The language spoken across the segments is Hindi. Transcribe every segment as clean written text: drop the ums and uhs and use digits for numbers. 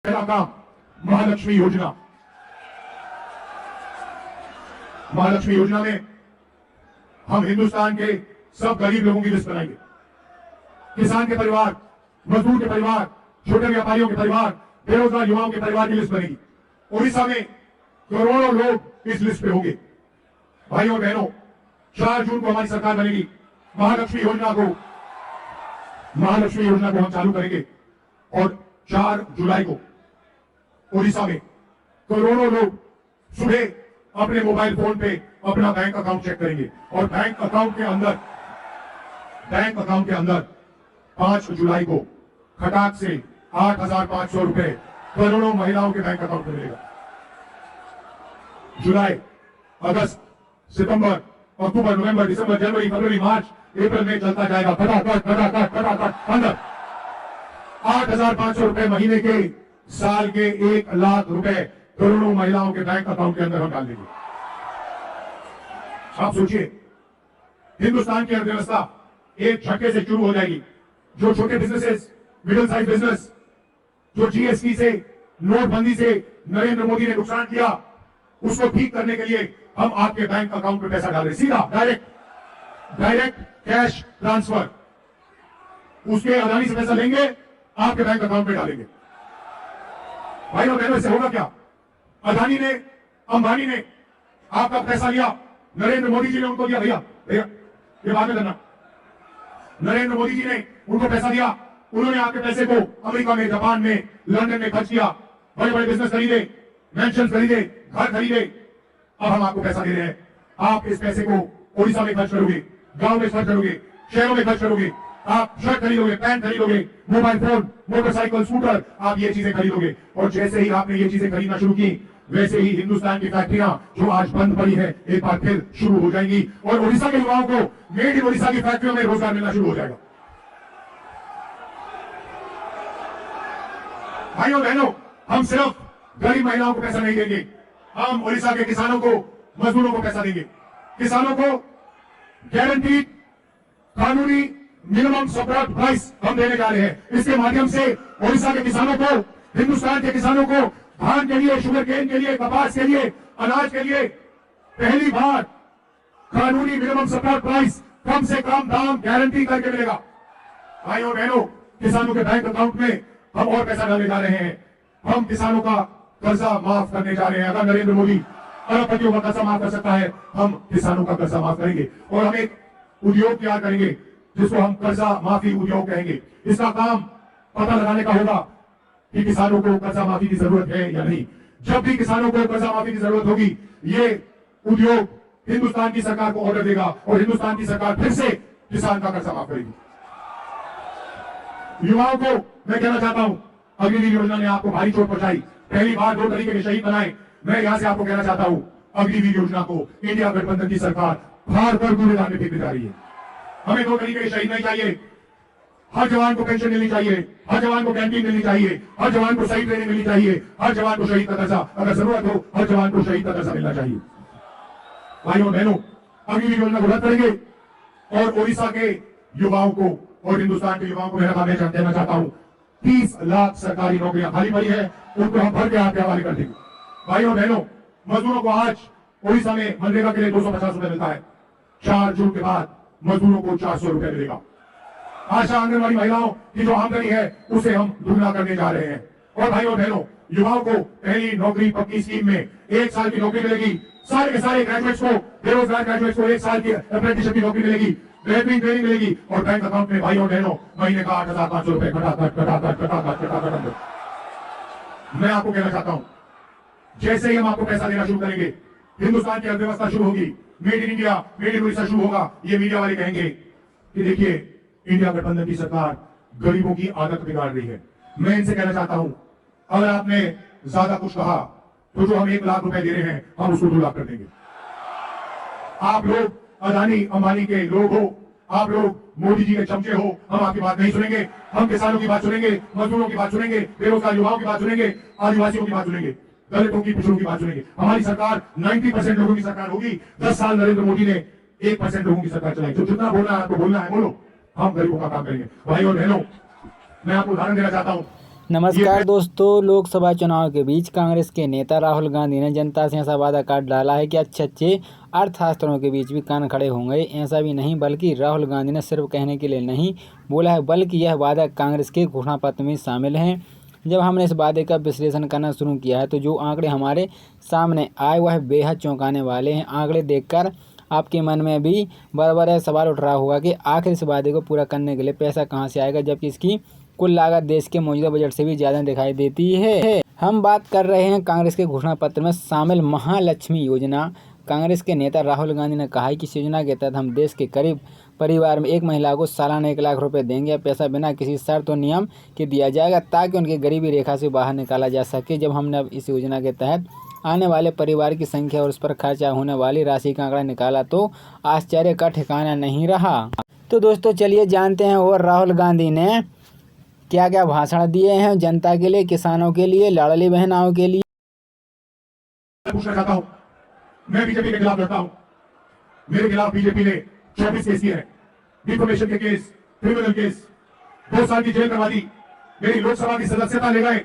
पहला काम महालक्ष्मी योजना। महालक्ष्मी योजना में हम हिंदुस्तान के सब गरीब लोगों की लिस्ट बनाएंगे। किसान के परिवार, मजदूर के परिवार, छोटे व्यापारियों के परिवार, बेरोजगार युवाओं के परिवार की लिस्ट बनेगी। उड़ीसा में करोड़ों लोग इस लिस्ट पे होंगे। भाइयों और बहनों, 4 जून को हमारी सरकार बनेगी। महालक्ष्मी योजना को हम चालू करेंगे और 4 जुलाई को उड़ीसा में करोड़ों लोग सुबह अपने मोबाइल फोन पे अपना बैंक अकाउंट चेक करेंगे और बैंक अकाउंट के अंदर 5 जुलाई को खटाक से 8,500 रुपए करोड़ों महिलाओं के बैंक अकाउंट में मिलेगा। जुलाई, अगस्त, सितंबर, अक्टूबर, नवंबर, दिसंबर, जनवरी, फरवरी, मार्च, अप्रैल में चलता जाएगा। खटाखट अंदर 8,500 रुपए महीने के, साल के 1 लाख रुपए करोड़ों महिलाओं के बैंक अकाउंट के अंदर हम डाल देंगे। आप सोचिए, हिंदुस्तान की अर्थव्यवस्था एक झटके से शुरू हो जाएगी। जो छोटे बिजनेसेस, मिडिल साइज बिजनेस, जो जीएसटी से, नोटबंदी से नरेंद्र मोदी ने नुकसान किया, उसको ठीक करने के लिए हम आपके बैंक अकाउंट में पैसा डाल रहे हैं। सीधा डायरेक्ट कैश ट्रांसफर। उसके अदानी से पैसा लेंगे, आपके बैंक अकाउंट में डालेंगे। भाई और बहनों, इससे होगा क्या? अदानी ने, अंबानी ने आपका पैसा लिया, नरेंद्र मोदी जी ने उनको दिया। भैया ये बात में करना, नरेंद्र मोदी जी ने उनको पैसा दिया, उन्होंने आपके पैसे को अमेरिका में, जापान में, लंदन में खर्च किया, बड़े बड़े बिजनेस खरीदे, मैंशन खरीदे, घर खरीदे। अब हम आपको पैसा दे रहे हैं, आप इस पैसे को ओडिशा में खर्च करोगे, गांव में खर्च करोगे, शहरों में खर्च करोगे। आप शर्ट खरीदोगे, पैंट खरीदोगे, मोबाइल फोन, मोटरसाइकिल, स्कूटर, आप ये चीजें खरीदोगे। और जैसे ही आपने ये चीजें खरीदना शुरू की, वैसे ही हिंदुस्तान की फैक्ट्रियां जो आज बंद पड़ी है, एक बार फिर शुरू हो जाएंगी और ओडिशा के युवाओं को मेड इन ओडिशा की फैक्ट्रियों में रोजगार मिलना शुरू हो जाएगा। भाइयों बहनों, हम सिर्फ गरीब महिलाओं को पैसा नहीं देंगे, हम ओडिशा के किसानों को, मजदूरों को पैसा देंगे। किसानों को गारंटीड कानूनी मिनिमम सपोर्ट प्राइस हम देने जा रहे हैं। इसके माध्यम से ओडिशा के किसानों को, हिंदुस्तान के किसानों को धान के लिए, शुगर केन के लिए, कपास के लिए, अनाज के लिए पहली बार कानूनी मिनिमम सपोर्ट प्राइस, कम से कम दाम गारंटी करके मिलेगा। भाइयों बहनों, किसानों के बैंक अकाउंट में हम और पैसा डालने जा रहे हैं। हम किसानों का कर्जा माफ करने जा रहे हैं। अगर नरेंद्र मोदी अरबपतियों का कर्जा माफ कर सकता है, हम किसानों का कर्जा माफ करेंगे और हम एक उद्योग तैयार करेंगे जिसको हम कर्जा माफी उद्योग कहेंगे। इसका काम पता लगाने का होगा कि किसानों को कर्जा माफी की जरूरत है या नहीं। जब भी किसानों को कर्जा माफी की जरूरत होगी, ये उद्योग हिंदुस्तान की सरकार को ऑर्डर देगा और हिंदुस्तान की सरकार फिर से किसान का कर्जा माफ करेगी। युवाओं को मैं कहना चाहता हूं, अग्निवीर योजना ने आपको भारी चोट पहुंचाई, पहली बार 2 तरीके के शहीद बनाए। मैं यहां से आपको कहना चाहता हूं, अग्निवीर योजना को इंडिया गठबंधन की सरकार फाड़ कर कूड़ेदान में फेंकने जा रही है। हमें 2 तरीके के शहीद नहीं चाहिए। हर जवान को पेंशन मिलनी चाहिए, हर जवान को कैंटीन मिलनी चाहिए, हर जवान को सही ट्रेनिंग मिलनी चाहिए, हर जवान को शहीद का दर्जा, अगर जरूरत हो हर जवान को शहीद का दर्जा मिलना चाहिए। भाइयों बहनों, अग्निवीर योजना को रद्द करेंगे और ओडिशा के युवाओं को और हिंदुस्तान के युवाओं को मेरा काम कहना चाहता हूं, 30 लाख सरकारी नौकरियां खाली पड़ी है, उनको हम भर के आपके हवाले कर देंगे। भाइयों बहनों, मजदूरों को आज ओडिशा में मनरेगा के लिए 250 रुपए मिलता है। 4 जून के बाद मजदूरों को 400 रुपए मिलेगा। आशा आंगनवाड़ी महिलाओं की जो आमदनी है उसे हम दुगना करने जा रहे हैं। और भाइयों बहनों, युवाओं को पहली नौकरी पक्की स्कीम में 1 साल की नौकरी मिलेगी। सारे के सारे ग्रेजुएट्स को, बेरोजगार ग्रेजुएट्स को 1 साल की अप्रेंटिसशिप की नौकरी मिलेगी, बेहतरीन ट्रेनिंग मिलेगी और बैंक अकाउंट में भाइयों बहनों महीने का 8,500 रुपए खटाखट। मैं आपको कहना चाहता हूं, जैसे ही हम आपको पैसा देना शुरू करेंगे, हिंदुस्तान की अर्थव्यवस्था शुरू होगी, made in India, made in Odisha शुरू होगा। ये मीडिया वाले कहेंगे कि देखिए, इंडिया गठबंधन की सरकार गरीबों की आदत बिगाड़ रही है। मैं इनसे कहना चाहता हूं, अगर आपने ज्यादा कुछ कहा तो जो हम 1 लाख रुपए दे रहे हैं, हम उसको 2 लाख कर देंगे। आप लोग अदानी अंबानी के लोग हो, आप लोग मोदी जी के चमचे हो, हम आपकी बात नहीं सुनेंगे। हम किसानों की बात सुनेंगे, मजदूरों की बात सुनेंगे, बेरोजगार युवाओं की बात सुनेंगे, आदिवासियों की बात सुनेंगे, दलितों की, पिछड़ों की बात सुनेंगे। हमारी सरकार 90% लोगों की सरकार होगी। 10 साल नरेंद्र मोदी ने 1% लोगों की सरकार चलाई। तो जितना बोलना है आपको बोलना है, बोलो, हम गरीबों का काम करेंगे। भाई और बहनों, मैं आपको उदाहरण देना चाहता हूं। नमस्कार दोस्तों, लोकसभा चुनाव के बीच कांग्रेस के नेता राहुल गांधी ने जनता से ऐसा वादा काट डाला है कि अच्छे अर्थशास्त्रों के बीच भी कान खड़े होंगे। ऐसा भी नहीं, बल्कि राहुल गांधी ने सिर्फ कहने के लिए नहीं बोला है, बल्कि यह वादा कांग्रेस के घोषणा पत्र में शामिल है। जब हमने इस वादे का विश्लेषण करना शुरू किया है तो जो आंकड़े हमारे सामने आए वह बेहद चौंकाने वाले हैं। आंकड़े देखकर आपके मन में भी बराबर यह सवाल उठ रहा होगा कि आखिर इस वादे को पूरा करने के लिए पैसा कहां से आएगा, जबकि इसकी कुल लागत देश के मौजूदा बजट से भी ज़्यादा दिखाई देती है। हम बात कर रहे हैं कांग्रेस के घोषणा पत्र में शामिल महालक्ष्मी योजना। कांग्रेस के नेता राहुल गांधी ने कहा है कि इस योजना के तहत हम देश के करीब परिवार में एक महिला को सालाना 1 लाख रुपए देंगे। पैसा बिना किसी शर्त और नियम के दिया जाएगा ताकि उनकी गरीबी रेखा से बाहर निकाला जा सके। जब हमने अब इस योजना के तहत आने वाले परिवार की संख्या और उस पर खर्चा होने वाली राशि का आंकड़ा निकाला तो आश्चर्य का ठिकाना नहीं रहा। तो दोस्तों चलिए जानते हैं और राहुल गांधी ने क्या क्या भाषण दिए हैं जनता के लिए, किसानों के लिए, लाडली बहनाओं के लिए। पूछना चाहता हूं, मैं बीजेपी के खिलाफ लड़ता हूं। मेरे खिलाफ बीजेपी ने 24 केस किए हैं, डिफेमेशन के केस, क्रिमिनल केस, 2 साल की जेल करवा दी। मेरी लोकसभा की सदस्यता ले गए।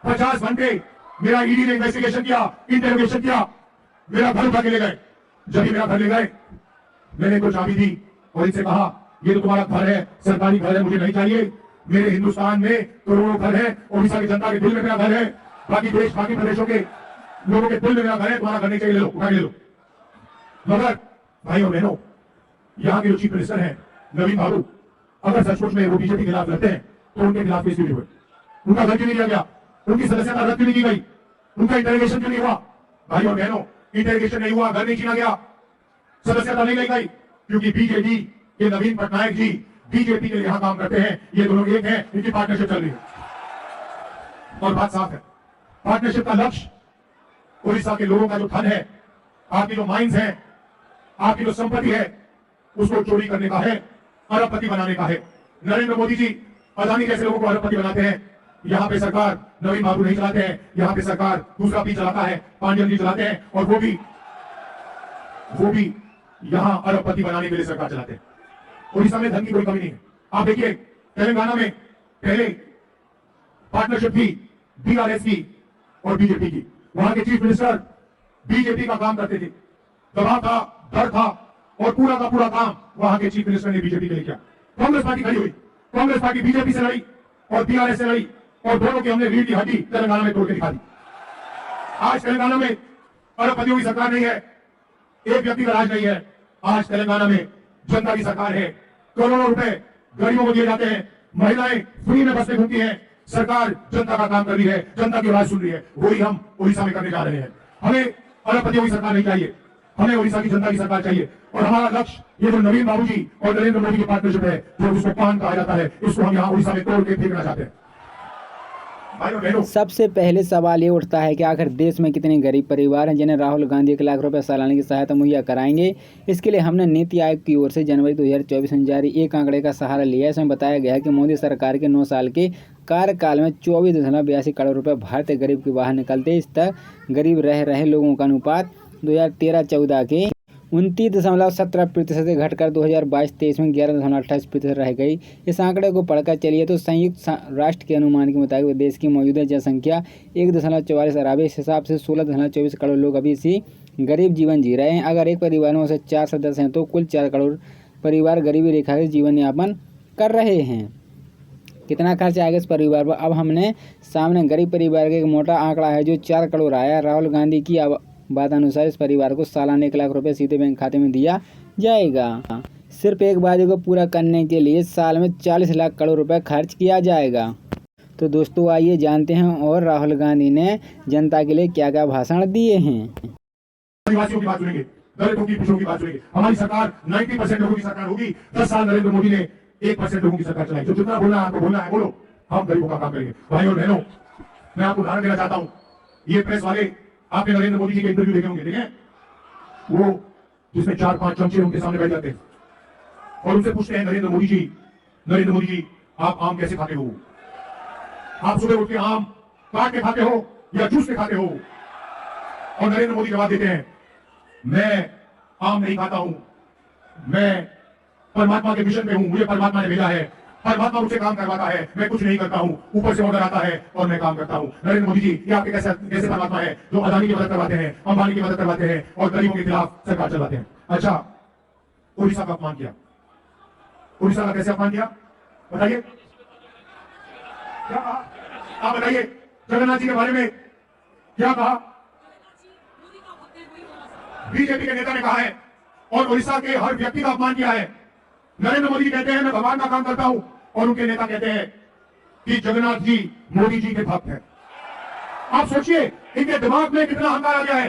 50 घंटे मेरा ईडी ने इन्वेस्टिगेशन किया, इंटरोगेशन किया, मेरा घर उठा के ले गए। जब भी मेरा घर ले गए मैंने इनको चाबी दी और इनसे कहा ये तो तुम्हारा घर है, सरकारी घर है, मुझे नहीं चाहिए। मेरे हिंदुस्तान में करोड़ों घर है, ओडिशा की जनता के दिल में मेरा घर है, बाकी प्रदेशों के लोगों के दिल में मेरा घर है। तुम्हारा घर नहीं चाहिए, ले लो, उठा के ले लो। मगर भाई और बहनों, यहाँ के जो चीफ मिनिस्टर हैं नवीन बाबू, अगर सचमुच में वो बीजेपी के खिलाफ लड़ते हैं तो उनके खिलाफ केस क्यों नहीं हुए? उनका घर क्यों नहीं लिया गया? उनकी सदस्यता रद्द क्यों नहीं की गई? उनका इंटरोगेशन क्यों नहीं हुआ? भाई और बहनों, इंटरोगेशन नहीं हुआ, घर नहीं छीना गया, सदस्यता नहीं ली गई, क्योंकि बीजेपी के नवीन पटनायक जी बीजेपी के लिए यहां काम करते हैं। ये दोनों एक हैं, इनकी पार्टनरशिप चल रही है और बात साफ है। पार्टनरशिप का लक्ष्य उड़ीसा के लोगों का जो धन है, आपकी जो माइंस है, आपकी जो संपत्ति है, उसको चोरी करने का है, अरबपति बनाने का है। नरेंद्र मोदी जी अदानी जैसे लोगों को अरबपति बनाते हैं। यहां पे सरकार नवीन बाबू नहीं चलाते हैं, यहां पे सरकार दूसरा भी चलाता है, पांड्यन जी चलाते हैं, और वो भी यहां अरबपति बनाने के लिए सरकार चलाते हैं। उड़ीसा में धन की कोई कमी नहीं है। आप देखिए तेलंगाना में पहले पार्टनरशिप थी बीआरएस की और बीजेपी की। वहां के चीफ मिनिस्टर बीजेपी का काम करते थे, दबाव था, डर था, और पूरा का पूरा काम वहां के चीफ मिनिस्टर ने बीजेपी के लिए किया। कांग्रेस पार्टी खड़ी हुई, कांग्रेस पार्टी बीजेपी से लड़ी और बीआरएस से लड़ी, और दोनों की हमने रीढ़ की हड्डी तेलंगाना में तोड़ के दिखा दी। आज तेलंगाना में अरबपतियों की सरकार नहीं है, एक व्यक्ति का राज नहीं है। आज तेलंगाना में जनता की सरकार है। करोड़ों रुपए गरीबों को दिए जाते हैं, महिलाएं फ्री में बसते घूमती हैं। सरकार जनता का काम कर रही है, जनता की आवाज सुन रही है। वही हम उड़ीसा में करने जा रहे हैं। हमें अरबपतियों की सरकार नहीं चाहिए, हमें उड़ीसा की जनता की सरकार चाहिए। और हमारा लक्ष्य ये जो नवीन बाबू जी और नरेंद्र मोदी की पार्टनरशिप है, जो उसको पान कहा जाता है, इसको हम यहाँ उड़ीसा में तोड़ के फेंकना चाहते हैं। सबसे पहले सवाल ये उठता है कि आखिर देश में कितने गरीब परिवार हैं जिन्हें राहुल गांधी 1 लाख रुपए सालाना की सहायता मुहैया कराएंगे। इसके लिए हमने नीति आयोग की ओर से जनवरी 2024 में जारी एक आंकड़े का सहारा लिया। इसमें बताया गया है कि मोदी सरकार के 9 साल के कार्यकाल में 24.82 करोड़ रुपए भारतीय गरीब के बाहर निकलते। इस तक गरीब रह रहे लोगों का अनुपात 2013-14 के 29.17% से घटकर 2022-23 में 11.28% रह गई। इस आंकड़े को पढ़कर चलिए तो संयुक्त राष्ट्र के अनुमान के मुताबिक देश की मौजूदा जनसंख्या 1.44 अरब है। इस हिसाब से 16.24 करोड़ लोग अभी इसी गरीब जीवन जी रहे हैं। अगर एक परिवार में से 4 सदस्य हैं तो कुल 4 करोड़ परिवार गरीबी रेखा से जीवन यापन कर रहे हैं। कितना खर्च आएगा इस परिवार पर? अब हमने सामने गरीब परिवार का एक मोटा आंकड़ा है जो 4 करोड़ आया। राहुल गांधी की बात अनुसार इस परिवार को सालाना 1 लाख रुपए सीधे बैंक खाते में दिया जाएगा। सिर्फ एक वादे को पूरा करने के लिए साल में 40 लाख करोड़ रुपए खर्च किया जाएगा। तो दोस्तों आइए जानते हैं और राहुल गांधी ने जनता के लिए क्या क्या भाषण दिए हैं। आदिवासियों की बात सुनेंगे, दलितों की, पिछड़ों की बात सुनेंगे। हमारी सरकार 90% लोगों की सरकार होगी। 10 साल नरेंद्र मोदी ने 1% लोगों की सरकार चलाई। जो जितना बोलना है आपको बोलना है, बोलो, हम गरीबों का काम करेंगे। भाई और बहनों, मैं आपको उदाहरण देना चाहता हूँ। ये प्रेस वाले, आपने नरेंद्र मोदी जी के इंटरव्यू देखे होंगे, देखें, वो जिसमें 4-5 चमचे उनके सामने बैठ जाते हैं और उनसे पूछते हैं, नरेंद्र मोदी जी आप आम कैसे खाते हो? आप सुबह उठ के आम काट के खाते हो या जूस के खाते हो? और नरेंद्र मोदी जवाब देते हैं, मैं आम नहीं खाता हूं, मैं परमात्मा के मिशन पे हूं, मुझे परमात्मा ने भेजा है। परमात्मा मुझसे काम करवाता है, मैं कुछ नहीं करता हूं, ऊपर से ऑर्डर आता है और मैं काम करता हूं। नरेंद्र मोदी जी, ये आपके कैसे कैसे परमात्मा है जो अदानी की मदद करवाते हैं, अंबानी की मदद करवाते हैं और गरीबों के खिलाफ सरकार चलाते हैं। अच्छा, उड़ीसा का अपमान किया, उड़ीसा का कैसे अपमान किया बताइए, क्या कहा आप बताइए, जगन्नाथ जी के बारे में क्या कहा, बीजेपी के नेता ने कहा है और उड़ीसा के हर व्यक्ति का अपमान किया है। नरेंद्र मोदी कहते हैं मैं भगवान का काम करता हूं और उनके नेता कहते हैं कि जगन्नाथ जी मोदी जी के भक्त हैं। आप सोचिए इनके दिमाग में कितना अहंकार आ गया है।